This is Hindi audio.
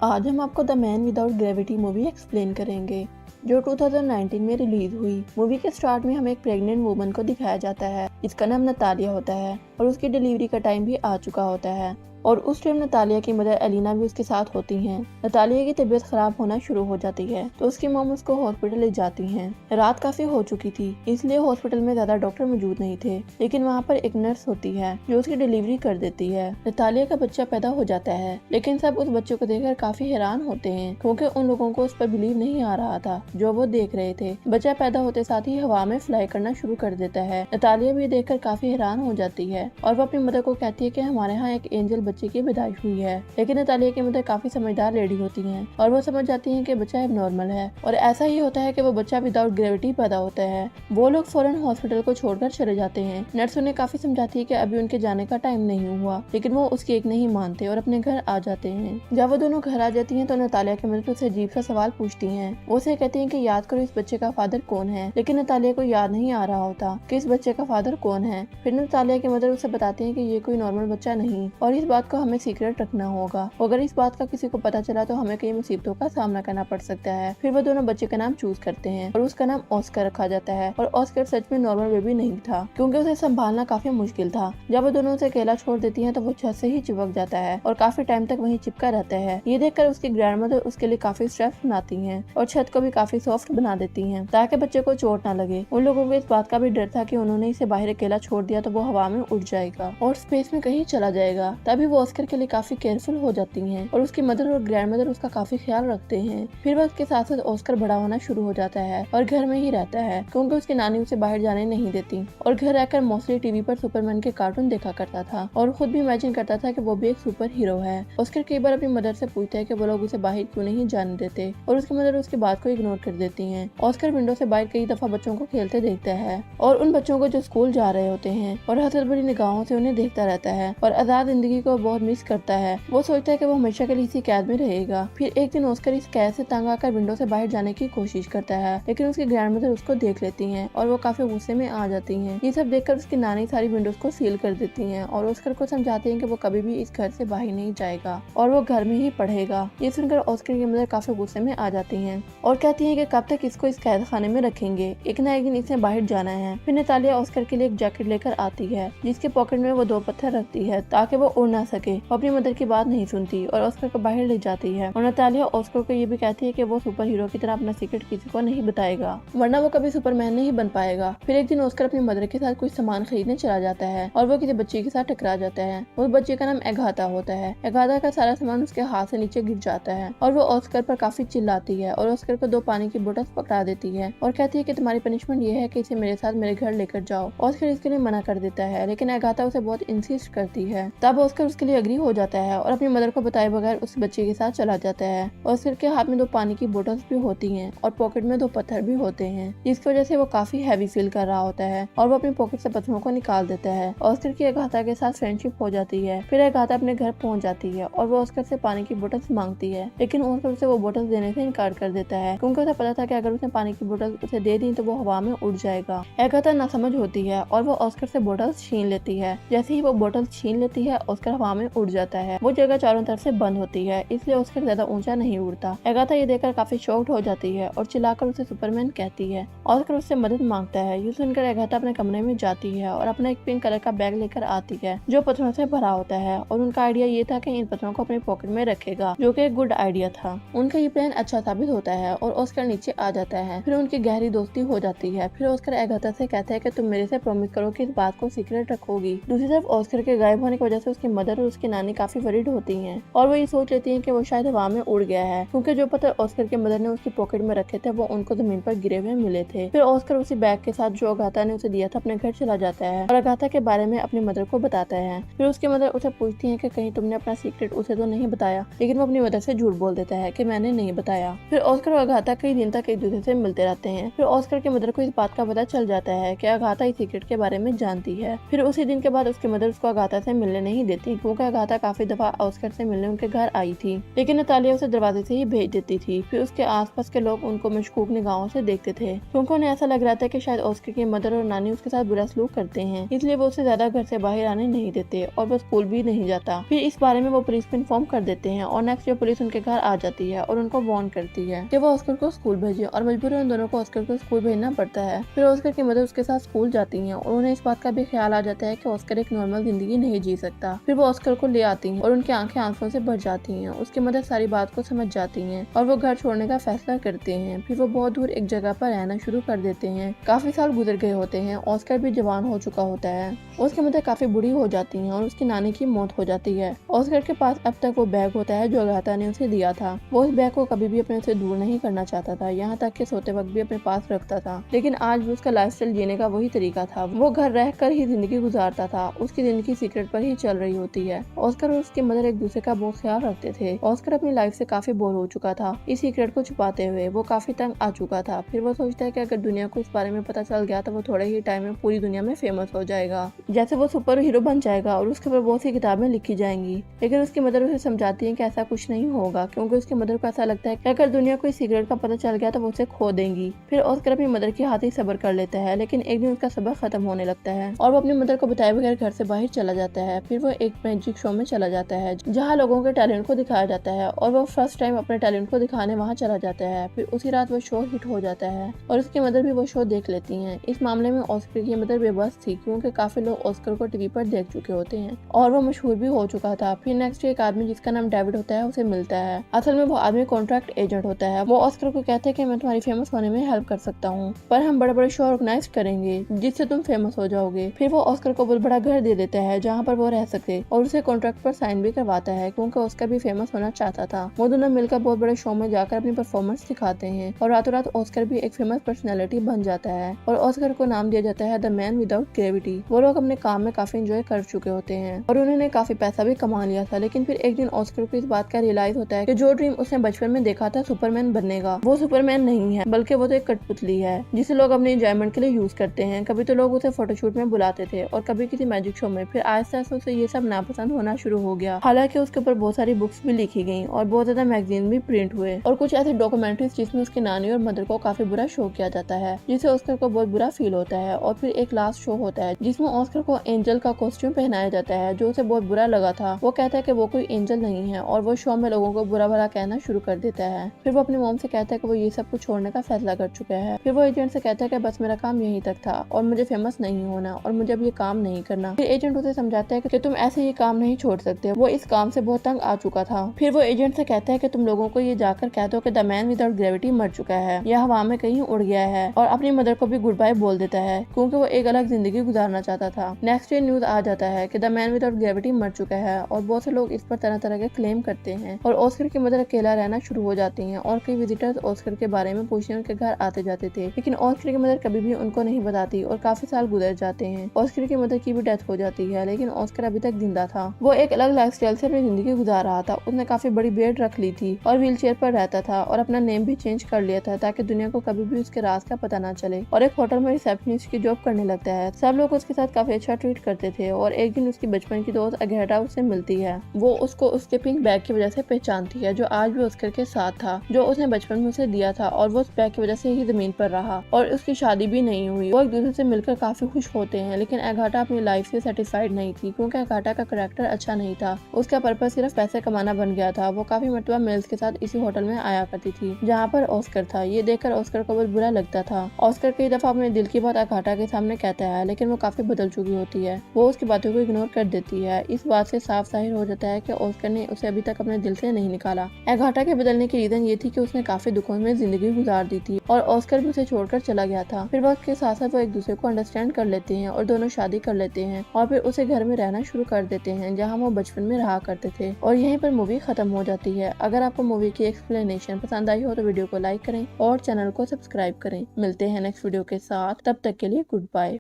आज हम आपको the man without gravity movie explain करेंगे जो 2019 में रिलीज हुई। मूवी के स्टार्ट में हमें एक प्रेग्नेंट वुमन को दिखाया जाता है जिसका नाम नतालिया होता है और उसकी डिलीवरी का टाइम भी आ चुका होता है और उस टाइम नतालिया की मदर एलिना भी उसके साथ होती हैं। नतालिया की तबीयत खराब होना शुरू हो जाती है तो उसकी मॉम उसको हॉस्पिटल ले जाती हैं। रात काफी हो चुकी थी इसलिए हॉस्पिटल में ज्यादा डॉक्टर मौजूद नहीं थे, लेकिन वहाँ पर एक नर्स होती है जो उसकी डिलीवरी कर देती है। नतालिया का बच्चा पैदा हो जाता है, लेकिन सब उस बच्चे को देखकर काफी हैरान होते हैं क्योंकि उन लोगों को उस पर बिलीव नहीं आ रहा था जो वो देख रहे थे। बच्चा पैदा होते साथ ही हवा में फ्लाई करना शुरू कर देता है। नतालिया भी देखकर काफी हैरान हो जाती है और वो अपनी मदर को कहती है कि हमारे यहाँ एक एंजल बच्चे की पैदाइश हुई है। लेकिन नतालिया की मदर काफी समझदार लेडी होती हैं और वो समझ जाती हैं कि बच्चा एबनॉर्मल है और ऐसा ही होता है कि वो बच्चा विदाउट ग्रेविटी पैदा होता है। वो लोग फौरन हॉस्पिटल को छोड़कर चले जाते हैं। नर्स उन्हें काफी समझाती है कि अभी उनके जाने का टाइम नहीं हुआ, लेकिन वो उसकी एक नहीं मानते और अपने घर आ जाते हैं। जब वो दोनों घर आ जाती हैं तो नतालिया की मदर उससे अजीब सा सवाल पूछती हैं। वो उसे कहती हैं कि याद करो इस बच्चे का फादर कौन है, लेकिन नतालिया को याद नहीं आ रहा होता कि इस बच्चे का फादर कौन है। फिर नतालिया की मदर उसे बताती है कि ये कोई नॉर्मल बच्चा नहीं और इस बात को हमें सीक्रेट रखना होगा। अगर इस बात का किसी को पता चला तो हमें कई मुसीबतों का सामना करना पड़ सकता है। फिर वो दोनों बच्चे का नाम चूज करते हैं और उसका नाम ऑस्कर रखा जाता है। और ऑस्कर सच में नॉर्मल बेबी नहीं था क्योंकि उसे संभालना काफी मुश्किल था। जब वो दोनों उसे अकेला छोड़ देती हैं तो वो छत से ही चिपक जाता है और काफी टाइम तक वहीं चिपका रहता है। ये देखकर उसकी ग्रैंडमदर उसके लिए काफी स्ट्रेस बनाती हैं और छत को भी काफी सॉफ्ट बना देती हैं ताकि बच्चे को चोट ना लगे। उन लोगों को इस बात का भी डर था कि उन्होंने इसे बाहर अकेला छोड़ दिया तो वो हवा में उड़ जाएगा और स्पेस में कहीं चला जाएगा। तभी वो ऑस्कर के लिए काफी केयरफुल हो जाती हैं और उसकी मदर और ग्रैंडमदर उसका काफी ख्याल रखते हैं। फिर वक्त के साथ साथ ऑस्कर बड़ा होना शुरू हो जाता है और घर में ही रहता है क्योंकि उसकी नानी उसे बाहर जाने नहीं देती और घर रहकर मोस्टली टीवी पर सुपरमैन के कार्टून देखा करता था और खुद भी इमेजिन करता था कि वो भी एक सुपर हीरो है। ऑस्कर कई बार अपनी मदर से पूछता है कि वो लोग उसे बाहर क्यों नहीं जाने देते और उसकी मदर उसकी बात को इग्नोर कर देती है। ऑस्कर विंडो से बाहर कई दफा बच्चों को खेलते देखता है और उन बच्चों को जो स्कूल जा रहे होते हैं और हसरत भरी निगाहों से उन्हें देखता रहता है और आजाद जिंदगी को बहुत मिस करता है। वो सोचता है कि वो हमेशा के लिए इसी कैद में रहेगा। फिर एक दिन ऑस्कर इस कैद से तंग आकर विंडो से बाहर जाने की कोशिश करता है, लेकिन उसकी ग्रैंडमदर उसको देख लेती हैं और वो काफी गुस्से में आ जाती हैं। ये सब देखकर उसकी नानी सारी विंडोज को सील कर देती हैं और ऑस्कर को समझाती हैं कि वो कभी भी इस घर से बाहर नहीं जाएगा और वो घर में ही पढ़ेगा। ये सुनकर ऑस्कर की मदर काफी गुस्से में आ जाती हैं और कहती हैं कि कब तक इसको इस कैद खाने में रखेंगे, एक ना एक दिन इसने बाहर जाना है। फिर नतालिया ऑस्कर के लिए एक जैकेट लेकर आती है जिसके पॉकेट में वो 2 पत्थर रखती है ताकि वो उड़ ना सके। वो अपनी मदर की बात नहीं सुनती और ऑस्कर को बाहर ले जाती है और नतालिया ऑस्कर को ये भी कहती है कि वो सुपर हीरो की तरह अपना सीक्रेट किसी को नहीं बताएगा वरना वो कभी सुपरमैन नहीं बन पाएगा। फिर एक दिन ऑस्कर अपनी मदर के साथ कुछ सामान खरीदने चला जाता है और वो किसी बच्चे के साथ टकरा जाता है। उस बच्चे का नाम एगाथा होता है। एगाथा का सारा सामान उसके हाथ से नीचे गिर जाता है और वो ऑस्कर पर काफी चिल्लाती है और ऑस्कर को 2 पानी की बोतल पकड़ा देती है और कहती है कि तुम्हारी पनिशमेंट ये है कि इसे मेरे साथ मेरे घर लेकर जाओ। ऑस्कर इसके लिए मना कर देता है, लेकिन एगाथा उसे बहुत इंसिस्ट करती है। तब ऑस्कर उसके लिए एग्री हो जाता है और अपनी मदर को बताए बगैर उस बच्चे के साथ चला जाता है। ऑस्कर के हाथ में 2 पानी की बोतल्स भी होती हैं और पॉकेट में 2 पत्थर भी होते हैं, जिसकी वजह से वो काफी हैवी फील कर रहा होता है और वो अपनी पॉकेट से पत्थरों को निकाल देता है। ऑस्कर की एगाथा के साथ फ्रेंडशिप हो जाती है। फिर एगाथा अपने घर पहुंच जाती है और वो ऑस्कर से पानी की बोतल्स मांगती है, लेकिन ऑस्कर उसे वो बोतल्स देने से इनकार कर देता है क्योंकि उसे पता था कि अगर उसने पानी की बोतल उसे दे दी तो वो हवा में उड़ जाएगा। एगाथा नासमझ होती है और वो ऑस्कर से बोतल्स छीन लेती है। जैसे ही वो बोतल्स छीन लेती है ऑस्कर हवा में उड़ जाता है। वो जगह चारों तरफ से बंद होती है इसलिए ऑस्कर ज्यादा ऊंचा नहीं उड़ता। एगाथा ये देखकर काफी शॉक्ड हो जाती है और चिल्लाकर उसे सुपरमैन कहती है। ऑस्कर उससे मदद मांगता है। ये सुनकर एगाथा अपने कमरे में जाती है और अपना एक पिंक कलर का बैग लेकर आती है जो पत्थरों से भरा होता है और उनका आइडिया ये था कि इन पत्थरों को अपने पॉकेट में रखेगा, जो कि एक गुड आइडिया था। उनका ये प्लान अच्छा साबित होता है और ऑस्कर नीचे आ जाता है। फिर उनकी गहरी दोस्ती हो जाती है। फिर ऑस्कर एगाथा से कहता है कि तुम मेरे से प्रॉमिस करो कि इस बात को सीक्रेट रखोगी। दूसरी तरफ ऑस्कर के गायब होने की वजह से उसकी मदर और उसकी नानी काफी वरीड होती हैं और वो ये सोच लेती हैं कि वो शायद हवा में उड़ गया है क्योंकि जो पत्थर ऑस्कर के मदर ने उसकी पॉकेट में रखे थे वो उनको जमीन पर गिरे हुए मिले थे। फिर ऑस्कर उसी बैग के साथ जो अगाथा ने उसे दिया था अपने घर चला जाता है और अगाथा के बारे में अपनी मदर को बताता है। फिर उसकी मदर उसे पूछती है कि कहीं तुमने अपना सीक्रेट उसे तो नहीं बताया, लेकिन वो अपनी मदर से झूठ बोल देता है कि मैंने नहीं बताया। फिर ऑस्कर और अगाथा कई दिन तक एक दूसरे से मिलते रहते हैं। फिर ऑस्कर की मदर को इस बात का पता चल जाता है कि अगाथा इस सीक्रेट के बारे में जानती है। फिर उसी दिन के बाद उसकी मदर उसको अगाथा से मिलने नहीं देती क्योंकि अगाथा काफी दफा ऑस्कर से मिलने उनके घर आई थी, लेकिन नतालिया उसे दरवाजे से ही भेज देती थी। फिर उसके आसपास के लोग उनको मशकूक निगाहों से देखते थे, क्योंकि उन्हें ऐसा लग रहा था कि शायद ऑस्कर की मदर और नानी उसके साथ बुरा सलूक करते हैं, इसलिए वो उसे ज्यादा घर से बाहर आने नहीं देते और वो स्कूल भी नहीं जाता। फिर इस बारे में वो पुलिस को इन्फॉर्म कर देते हैं और नेक्स्ट डे पुलिस उनके घर आ जाती है और उनको वार्न करती है कि वो ऑस्कर को स्कूल भेजे, और मजबूरन उन दोनों को ऑस्कर को स्कूल भेजना पड़ता है। फिर ऑस्कर की मदर उसके साथ स्कूल जाती है और उन्हें इस बात का भी ख्याल आ जाता है कि ऑस्कर एक नॉर्मल जिंदगी नहीं जी सकता। फिर वो ऑस्कर को ले आती हैं और उनकी आंखें आंसुओं से भर जाती हैं। उसकी मदर सारी बात को समझ जाती हैं और वो घर छोड़ने का फैसला करते हैं। फिर वो बहुत दूर एक जगह पर रहना शुरू कर देते हैं। काफी साल गुजर गए होते हैं, ऑस्कर भी जवान हो चुका होता है। उसकी मदर काफी बुरी हो जाती है और उसकी नानी की मौत हो जाती है। ऑस्कर के पास अब तक वो बैग होता है जो अगाथा ने उसे दिया था। वो उस बैग को कभी भी अपने से दूर नहीं करना चाहता था, यहाँ तक कि सोते वक्त भी अपने पास रखता था। लेकिन आज भी उसका लाइफस्टाइल जीने का वही तरीका था। वो घर रहकर ही जिंदगी गुजारता था। उसकी जिंदगी सीक्रेट पर ही चल रही होती है। ऑस्कर और उसकी मदर एक दूसरे का बहुत ख्याल रखते थे। ऑस्कर अपनी लाइफ से काफी बोर हो चुका था। इस सीक्रेट को छुपाते हुए वो काफी तंग आ चुका था। फिर वो सोचता है कि अगर दुनिया को इस बारे में पता चल गया तो वो थोड़े ही टाइम में पूरी दुनिया में फेमस हो जाएगा, जैसे वो सुपर हीरो बन जाएगा और उसके ऊपर बहुत सी किताबें लिखी जाएंगी। लेकिन उसकी मदर उसे समझाती है कि ऐसा कुछ नहीं होगा, क्योंकि उसकी मदर को ऐसा लगता है कि अगर दुनिया को इस सीक्रेट का पता चल गया तो वो उसे खो देंगी। फिर ऑस्कर अपनी मदर की हाथ ही सब्र कर लेता है, लेकिन एक दिन उसका सब्र खत्म होने लगता है और वो अपनी मदर को बताए बगैर घर से बाहर चला जाता है। फिर वो एक मैजिक शो में चला जाता है जहाँ लोगों के टैलेंट को दिखाया जाता है और वो फर्स्ट टाइम अपने टैलेंट को दिखाने वहाँ चला जाता है। फिर उसी रात वो शो हिट हो जाता है और उसकी मदर भी वो शो देख लेती हैं। इस मामले में ऑस्कर की मदर बेबस थी, क्योंकि काफी लोग ऑस्कर को टीवी पर देख चुके होते हैं और वो मशहूर भी हो चुका था। फिर नेक्स्ट एक आदमी जिसका नाम डेविड होता है उसे मिलता है। असल में वो आदमी कॉन्ट्रैक्ट एजेंट होता है। वो ऑस्कर को कहते हैं कि मैं तुम्हारी फेमस होने में हेल्प कर सकता हूँ, पर हम बड़े बड़े शो ऑर्गेनाइज करेंगे जिससे तुम फेमस हो जाओगे। फिर वो ऑस्कर को बहुत बड़ा घर दे देता है जहाँ पर वो रह सके और उसे कॉन्ट्रैक्ट पर साइन भी करवाता है, क्योंकि ऑस्कर भी फेमस होना चाहता था। वो दोनों मिलकर बहुत बड़े शो में जाकर अपनी परफॉर्मेंस दिखाते हैं और रातों रात ऑस्कर भी एक फेमस पर्सनैलिटी बन जाता है और ऑस्कर को नाम दिया जाता है द मैन विदाउट ग्रेविटी। वो लोग अपने काम में काफी एंजॉय कर चुके होते हैं और उन्होंने काफी पैसा भी कमा लिया था। लेकिन फिर एक दिन ऑस्कर को इस बात का रियलाइज होता है कि जो ड्रीम उसने बचपन में देखा था सुपरमैन बनने का, वो सुपरमैन नहीं है, बल्कि वो तो एक कठपुतली है जिसे लोग अपने एंजॉयमेंट के लिए यूज करते हैं। कभी तो लोग उसे फोटोशूट में बुलाते थे और कभी किसी मैजिक शो में। फिर आहिस्ता आहिस्ता उसे ये सब नापसंद होना शुरू हो गया। हालांकि उसके ऊपर बहुत सारी बुक्स भी लिखी गई और बहुत ज्यादा मैगजीन भी प्रिंट हुए और कुछ ऐसे डॉक्यूमेंट्रीज जिसमें उसकी नानी और मदर को काफी बुरा शो किया जाता है, जिससे ऑस्कर को बहुत बुरा फील होता है। और फिर एक लास्ट शो होता है जिसमें ऑस्कर को एंजल का कॉस्ट्यूम पहनाया जाता है, जो उसे बहुत बुरा लगा था। वो कहता है कि वो कोई एंजल नहीं है और वो शो में लोगों को बुरा भला कहना शुरू कर देता है। फिर वो अपनी मॉम से कहता है कि वो ये सब कुछ छोड़ने का फैसला कर चुका है। फिर वो एजेंट से कहता है कि बस मेरा काम यहीं तक था और मुझे फेमस नहीं होना और मुझे अब ये काम नहीं करना। फिर एजेंट उसे समझाता है कि तुम ऐसे ये काम नहीं छोड़ सकते। वो इस काम से बहुत तंग आ चुका था। फिर वो एजेंट से कहता है कि तुम लोगों को ये जाकर कह दो कि द मैन विदाउट ग्रेविटी मर चुका है या हवा में कहीं उड़ गया है, और अपनी मदर को भी गुड बाय बोल देता है, क्योंकि वो एक अलग जिंदगी गुजारना चाहता था। नेक्स्ट डे न्यूज आ जाता है कि द मैन विदाउट ग्रेविटी मर चुका है और बहुत से लोग इस पर तरह तरह के क्लेम करते हैं और ऑस्कर की मदर अकेला रहना शुरू हो जाती हैं और कई विजिटर्स ऑस्कर के बारे में पूछने उनके घर आते जाते थे। लेकिन ऑस्कर की मदर कभी भी उनको नहीं बताती और काफी साल गुजर जाते हैं। ऑस्कर की मदर की भी डेथ हो जाती है, लेकिन ऑस्कर अभी तक जिंदा था। वो एक अलग लाइफस्टाइल से अपनी जिंदगी गुजार रहा था। उसने काफी बड़ी बेड रख ली थी और व्हील चेयर पर रहता था और अपना नेम भी चेंज कर लिया था ताकि दुनिया को कभी भी उसके राज का पता ना चले, और एक होटल में रिसेप्शनिस्ट की जॉब करने लगता है। सब लोग उसके साथ काफी अच्छा ट्रीट करते थे और एक दिन उसकी बचपन की दोस्त अगेटा उससे मिलती है। वो उसको उसके पिंक बैग की वजह से पहचानती है जो आज भी ऑस्कर के साथ था, जो उसने बचपन में उसे दिया था, और वो उस बैग की वजह से ही जमीन पर रहा और उसकी शादी भी नहीं हुई। वो एक दूसरे से मिलकर काफी खुश होते हैं, लेकिन अगाटा अपनी लाइफ से सेटिस्फाइड नहीं थी, क्योंकि अगाटा का कैरेक्टर अच्छा नहीं था। उसका पर्पस सिर्फ पैसे कमाना बन गया था। वो काफी मरतबा मिल्स के साथ इसी होटल में आया करती थी जहाँ पर ऑस्कर था। ये देखकर ऑस्कर को बहुत बुरा लगता था। ऑस्कर कई दफा अपने दिल की बात अगाटा के सामने कहता है, लेकिन वो काफी बदल चुकी होती है। वो उसकी बातों को इग्नोर कर देती है। इस बात से साफ जाहिर हो जाता है कि ऑस्कर ने उसे अभी तक अपने दिल से नहीं निकाला। अगाटा के बदलने की रीजन ये थी कि उसने काफी दुखों में जिंदगी गुजार दी थी और ऑस्कर भी उसे छोड़कर चला गया था। फिर वक्त के साथ साथ वो एक दूसरे को अंडरस्टैंड कर लेते हैं और दोनों शादी कर लेते हैं और फिर उसे घर में रहना शुरू कर देते हैं जहाँ वो बचपन में रहा करते थे, और यहीं पर मूवी खत्म हो जाती है। अगर आपको मूवी की एक्सप्लेनेशन पसंद आई हो तो वीडियो को लाइक करें और चैनल को सब्सक्राइब करें। मिलते हैं नेक्स्ट वीडियो के साथ, तब तक के लिए गुड बाय।